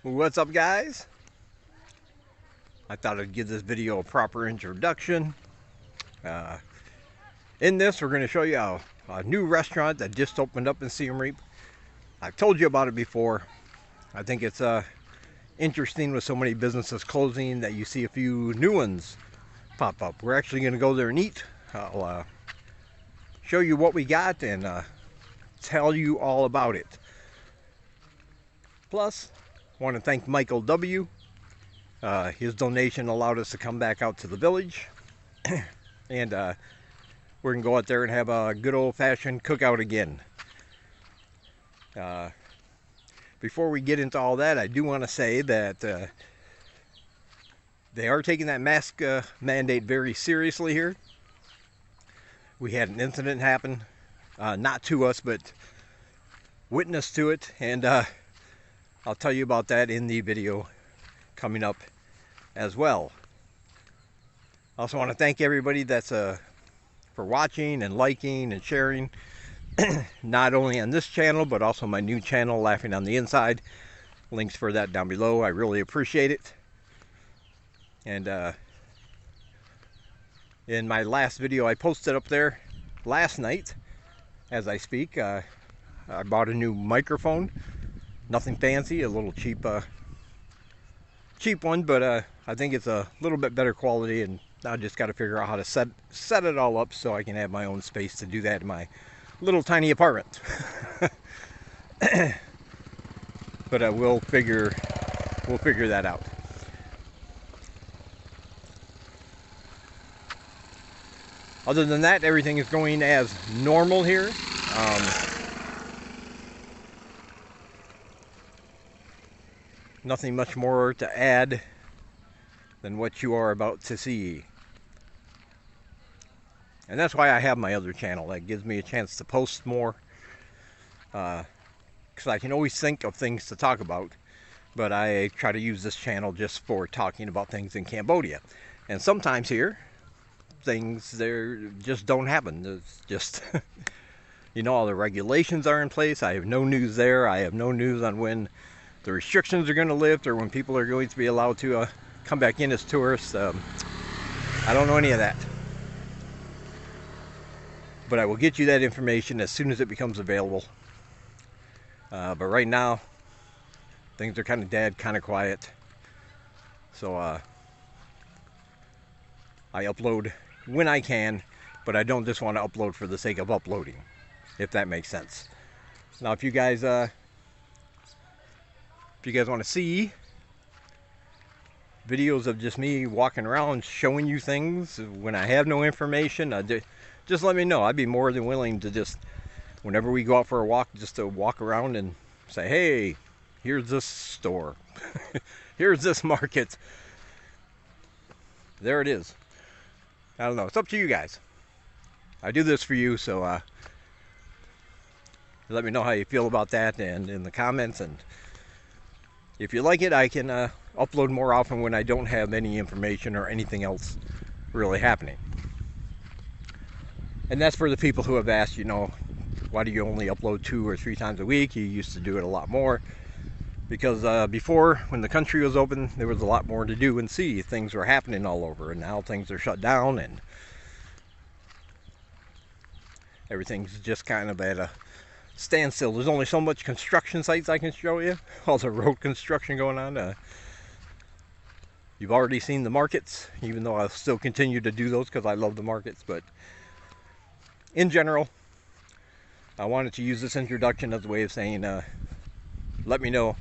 What's up, guys? I thought I'd give this video a proper introduction. Uh, in this, we're going to show you a new restaurant that just opened up in Siem Reap. I've told you about it before. I think it's interesting with so many businesses closing that you see a few new ones pop up. We're actually going to go there and eat. I'll show you what we got and tell you all about it. Plus, I want to thank Michael W. His donation allowed us to come back out to the village. And we're going to go out there and have a good old-fashioned cookout again. Before we get into all that, I do want to say that they are taking that mask mandate very seriously here. We had an incident happen, not to us, but witness to it, and I'll tell you about that in the video coming up as well. I also want to thank everybody that's for watching and liking and sharing, not only on this channel but also my new channel, Laughing on the Inside. Links for that down below. I really appreciate it. And in my last video I posted up there last night, as I speak, I bought a new microphone. Nothing fancy, a little cheap one, but I think it's a little bit better quality, and I just got to figure out how to set it all up so I can have my own space to do that in my little tiny apartment. But we'll figure that out. Other than that, everything is going as normal here. Nothing much more to add than what you are about to see. And that's why I have my other channel. That gives me a chance to post more. Because I can always think of things to talk about. But I try to use this channel just for talking about things in Cambodia. And sometimes here, things there just don't happen. It's just, you know, all the regulations are in place. I have no news there. I have no news on when the restrictions are going to lift or when people are going to be allowed to come back in as tourists. I don't know any of that. But I will get you that information as soon as it becomes available. But right now, things are kind of dead, kind of quiet. So I upload when I can, but I don't just want to upload for the sake of uploading, if that makes sense. Now, if you guys want to see videos of just me walking around showing you things when I have no information, just let me know. I'd be more than willing to just, whenever we go out for a walk, just to walk around and say, hey, here's this store. Here's this market. There it is. I don't know. It's up to you guys. I do this for you, so let me know how you feel about that and in the comments. And if you like it, I can upload more often when I don't have any information or anything else really happening. And that's for the people who have asked, you know, why do you only upload 2 or 3 times a week? You used to do it a lot more. Because before, when the country was open, there was a lot more to do and see. Things were happening all over, and now things are shut down and everything's just kind of at a standstill. There's only so much construction sites I can show you. All the road construction going on. You've already seen the markets, even though I'll still continue to do those because I love the markets. But in general, I wanted to use this introduction as a way of saying, let me know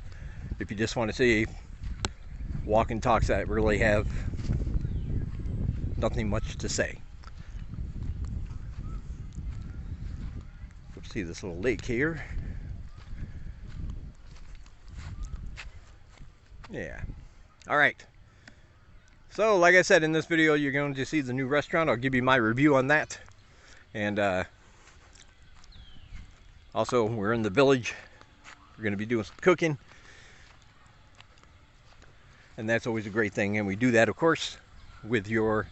if you just want to see walking talks that really have nothing much to say. Let's see this little lake here. Yeah. All right. So, like I said, in this video, you're going to see the new restaurant. I'll give you my review on that. And also, we're in the village. We're going to be doing some cooking. And that's always a great thing. And we do that, of course, with your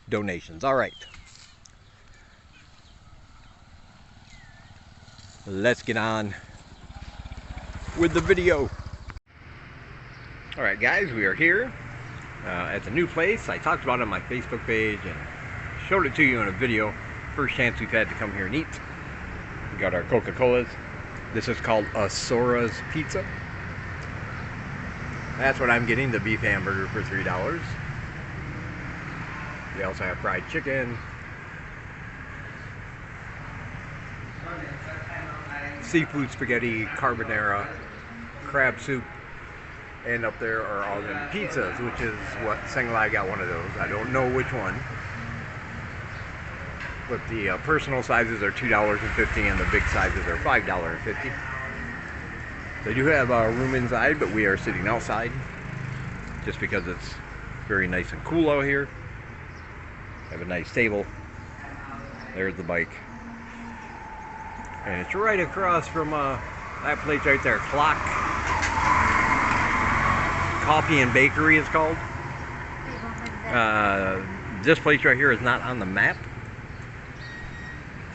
donations. All right. Let's get on with the video. Alright guys, we are here at the new place. I talked about it on my Facebook page and showed it to you in a video. First chance we've had to come here and eat. We got our Coca-Colas. This is called Asora's Pizza. That's what I'm getting, the beef hamburger for $3. They also have fried chicken, seafood spaghetti, carbonara, crab soup, and up there are all them pizzas, which is what Senglai got one of those. I don't know which one. But the personal sizes are $2.50 and the big sizes are $5.50. They do have room inside, but we are sitting outside just because it's very nice and cool out here. Have a nice table. There's the bike. And it's right across from that place right there, Clock Coffee and Bakery is called. This place right here is not on the map,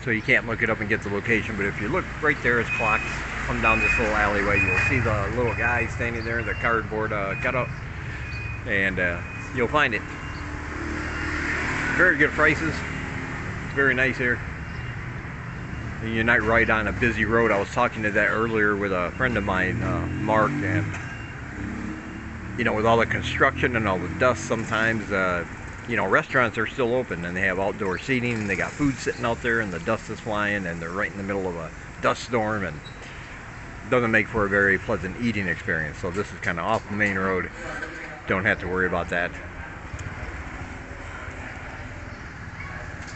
so you can't look it up and get the location, but if you look right there, it's Clock. Come down this little alleyway, you'll see the little guy standing there, the cardboard cutout, and you'll find it. Very good prices. It's very nice here. You're not right on a busy road. I was talking to that earlier with a friend of mine, Mark, and you know, with all the construction and all the dust, sometimes you know, restaurants are still open and they have outdoor seating and they got food sitting out there and the dust is flying and they're right in the middle of a dust storm and doesn't make for a very pleasant eating experience. So this is kind of off the main road. Don't have to worry about that.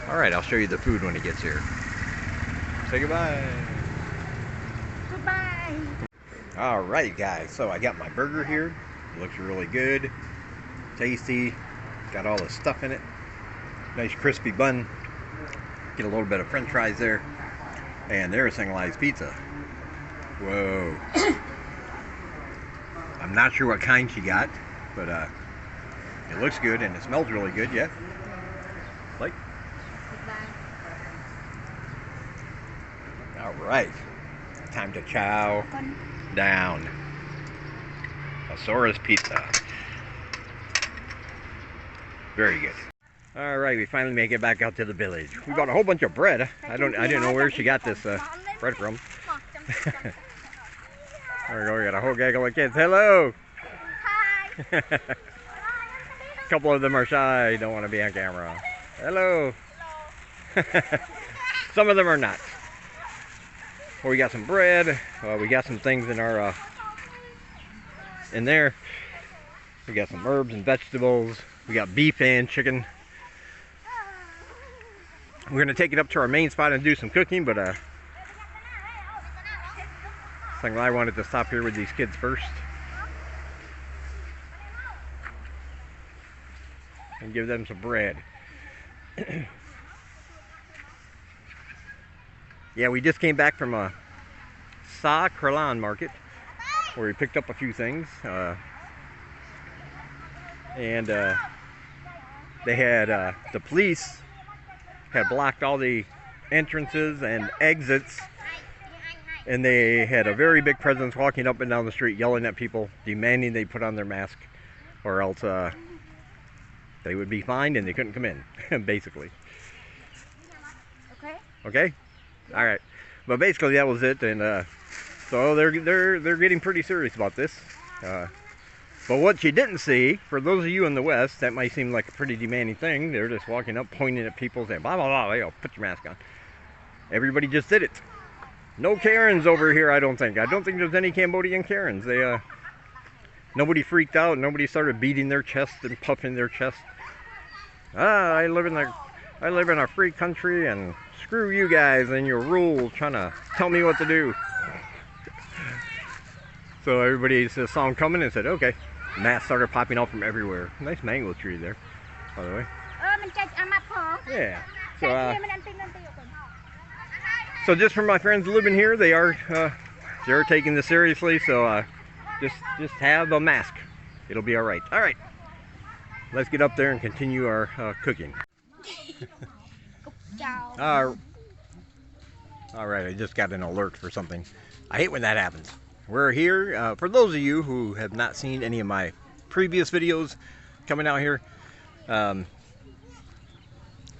Alright, I'll show you the food when it gets here. Say goodbye. Goodbye. Alright guys, so I got my burger here. It looks really good. Tasty. Got all the stuff in it. Nice crispy bun. Get a little bit of french fries there. And there's Senglai's pizza. Whoa. I'm not sure what kind she got, but it looks good and it smells really good, yeah? Like? Alright. Time to chow down. Asora's Pizza. Very good. Alright, we finally make it back out to the village. We bought a whole bunch of bread. I didn't know where she got this bread from. There we go, we got a whole gaggle of kids. Hello! Hi! A couple of them are shy, don't want to be on camera. Hello! Some of them are not. Well, we got some bread. We got some things in our in there. We got some herbs and vegetables. We got beef and chicken. We're gonna take it up to our main spot and do some cooking, but I wanted to stop here with these kids first and give them some bread. Yeah, we just came back from a Sa Kralan market where we picked up a few things, and they had the police had blocked all the entrances and exits, and they had a very big presence walking up and down the street yelling at people, demanding they put on their mask or else they would be fined and they couldn't come in. Basically. Okay? Alright. But basically that was it, and so they're getting pretty serious about this. But what you didn't see, for those of you in the West, that might seem like a pretty demanding thing. They're just walking up, pointing at people, saying, blah, blah, blah, you know, put your mask on. Everybody just did it. No Karens over here, I don't think. I don't think there's any Cambodian Karens. They, nobody freaked out. Nobody started beating their chest and puffing their chest. I live in a free country, and screw you guys and your rules trying to tell me what to do. So everybody saw them coming and said, okay. Masks started popping out from everywhere. Nice mango tree there, by the way. Yeah. So just for my friends living here, they're taking this seriously. So just have a mask. It'll be all right. All right. Let's get up there and continue our cooking. All right. I just got an alert for something. I hate when that happens. we're here. For those of you who have not seen any of my previous videos coming out here,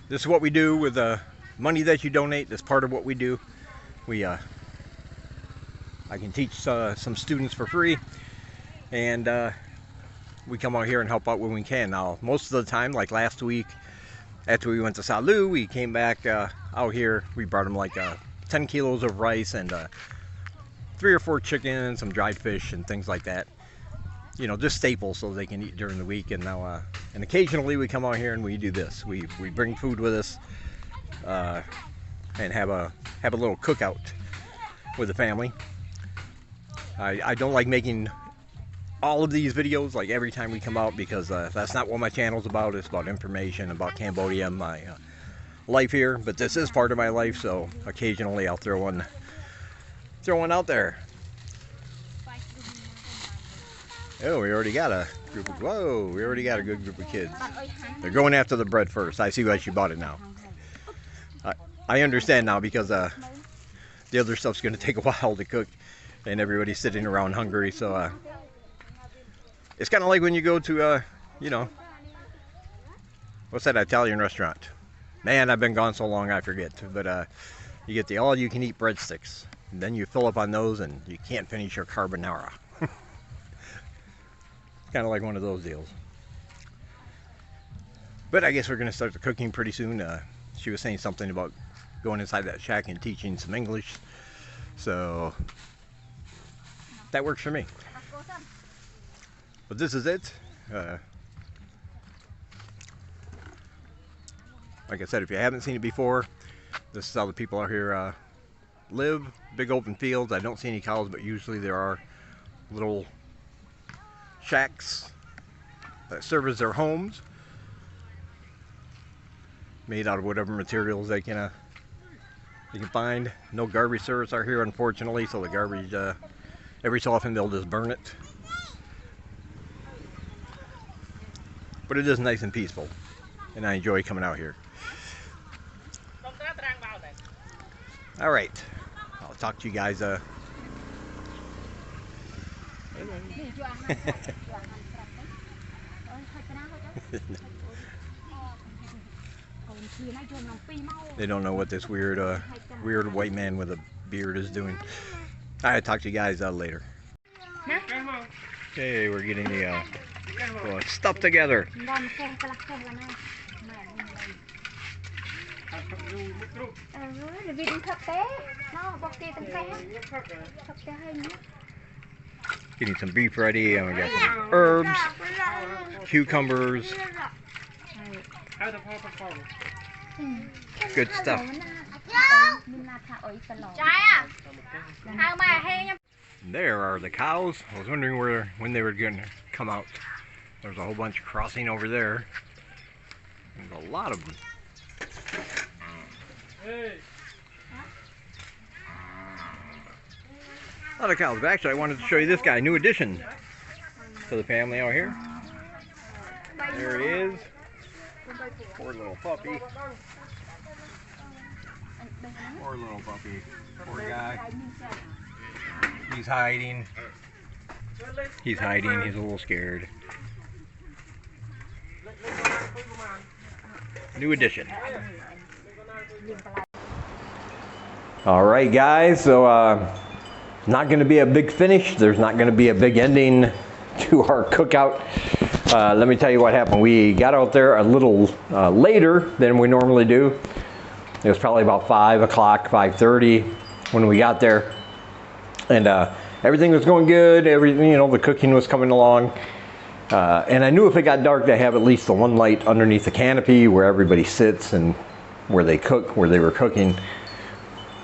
this is what we do with the money that you donate. That's part of what we do. I can teach some students for free, and we come out here and help out when we can. Now, most of the time, like last week, after we went to Salu, we came back out here. We brought them like 10 kilos of rice and 3 or 4 chickens, some dried fish and things like that. You know, just staples so they can eat during the week. And now, and occasionally we come out here and we do this. We bring food with us and have a little cookout with the family. I don't like making all of these videos like every time we come out, because that's not what my channel's about. It's about information about Cambodia, my life here. But this is part of my life, so occasionally I'll throw one out there. Oh, we already got a group of, whoa, we already got a good group of kids. They're going after the bread first. I see why she bought it now. I understand now, because the other stuff's going to take a while to cook and everybody's sitting around hungry. So it's kind of like when you go to, you know, what's that Italian restaurant? Man, I've been gone so long I forget. But you get the all-you-can-eat breadsticks. And then you fill up on those and you can't finish your carbonara. Kind of like one of those deals. But I guess we're going to start the cooking pretty soon. She was saying something about going inside that shack and teaching some English. So that works for me. But this is it. Like I said, if you haven't seen it before, this is how the people out here live. Big open fields. I don't see any cows, but usually there are little shacks that serve as their homes, made out of whatever materials they can find. No garbage service out here, unfortunately, so the garbage, every so often they'll just burn it. But it is nice and peaceful, and I enjoy coming out here. All right, I'll talk to you guys. They don't know what this weird white man with a beard is doing. I'll talk to you guys later. Okay, we're getting the stuff together. Getting some beef ready, and we got some herbs, cucumbers. Good stuff. There are the cows. I was wondering when they were going to come out. There's a whole bunch crossing over there. There's a lot of them. A lot of cows. But actually, I wanted to show you this guy, new addition to the family out here. There he is. Poor little puppy. Poor little puppy. Poor guy. He's hiding. He's hiding. He's a little scared. New addition. Alright guys, so not going to be a big finish. There's not going to be a big ending to our cookout. Let me tell you what happened. We got out there a little later than we normally do. It was probably about 5 o'clock, 5:30 when we got there. And everything was going good. Everything, you know, the cooking was coming along. And I knew if it got dark, they have at least the one light underneath the canopy where everybody sits and where they cook, where they were cooking.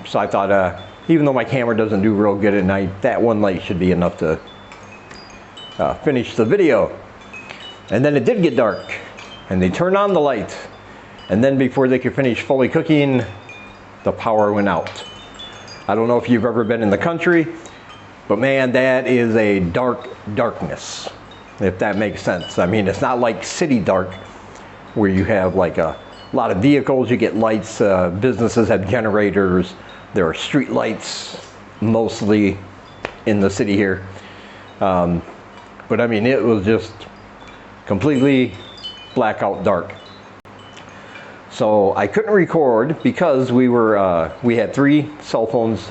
So I thought, even though my camera doesn't do real good at night, that one light should be enough to finish the video. And then it did get dark, and they turned on the light. And then before they could finish fully cooking, the power went out. I don't know if you've ever been in the country, but man, that is a darkness, if that makes sense. I mean, it's not like city dark, where you have like a lot of vehicles, you get lights, businesses have generators, there are street lights mostly, in the city here. But I mean, it was just completely blackout dark. So I couldn't record because we had 3 cell phones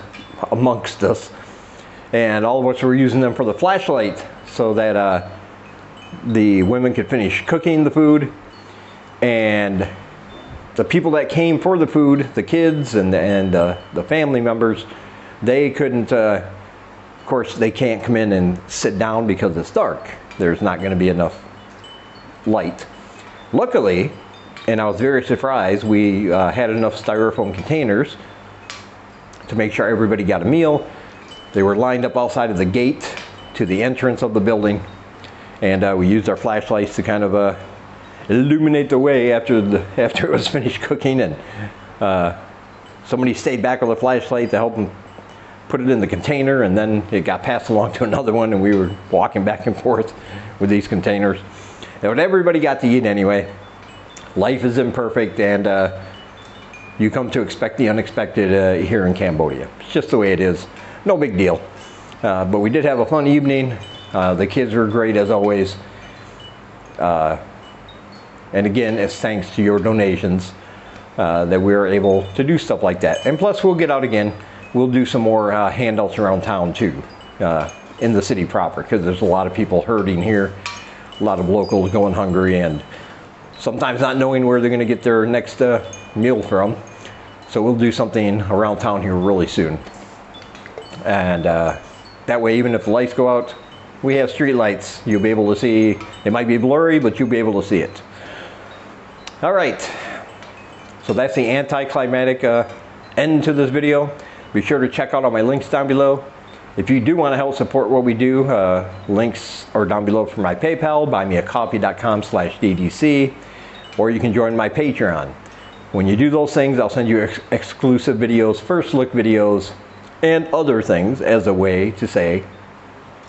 amongst us, and all of us were using them for the flashlight so that the women could finish cooking the food, and the people that came for the food, the kids and the family members, they couldn't, of course they can't come in and sit down because it's dark. There's not going to be enough light. Luckily, and I was very surprised, we had enough styrofoam containers to make sure everybody got a meal. They were lined up outside of the gate to the entrance of the building, and we used our flashlights to kind of illuminate the way after it was finished cooking, and somebody stayed back with a flashlight to help them put it in the container, and then it got passed along to another one, and we were walking back and forth with these containers. But everybody got to eat anyway. Life is imperfect, and you come to expect the unexpected here in Cambodia. It's just the way it is. No big deal. But we did have a fun evening. The kids were great as always. And again, it's thanks to your donations that we were able to do stuff like that. And plus, we'll get out again. We'll do some more handouts around town too, in the city proper, because there's a lot of people hurting here. A lot of locals going hungry, and sometimes not knowing where they're going to get their next meal from. So we'll do something around town here really soon. And that way, even if the lights go out, we have street lights. You'll be able to see. It might be blurry, but you'll be able to see it. All right. So that's the anticlimactic end to this video. Be sure to check out all my links down below. If you do want to help support what we do, links are down below for my PayPal, buymeacoffee.com/DDC, or you can join my Patreon. When you do those things, I'll send you exclusive videos, first look videos, and other things as a way to say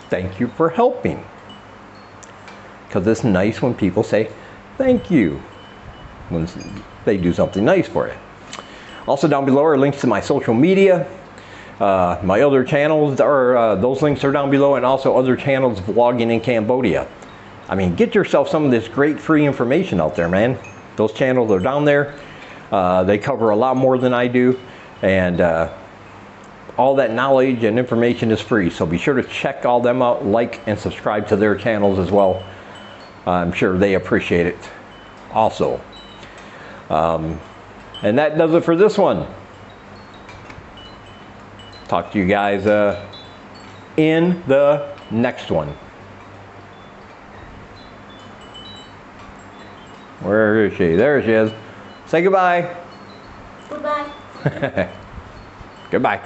thank you for helping. Because it's nice when people say thank you when they do something nice for you. Also down below are links to my social media. My other channels, those links are down below, and also other channels vlogging in Cambodia. I mean, get yourself some of this great free information out there, man. Those channels are down there. They cover a lot more than I do, and all that knowledge and information is free. So be sure to check all them out, like and subscribe to their channels as well. I'm sure they appreciate it also. And that does it for this one. Talk to you guys in the next one. Where is she? There she is. Say goodbye. Goodbye. Goodbye.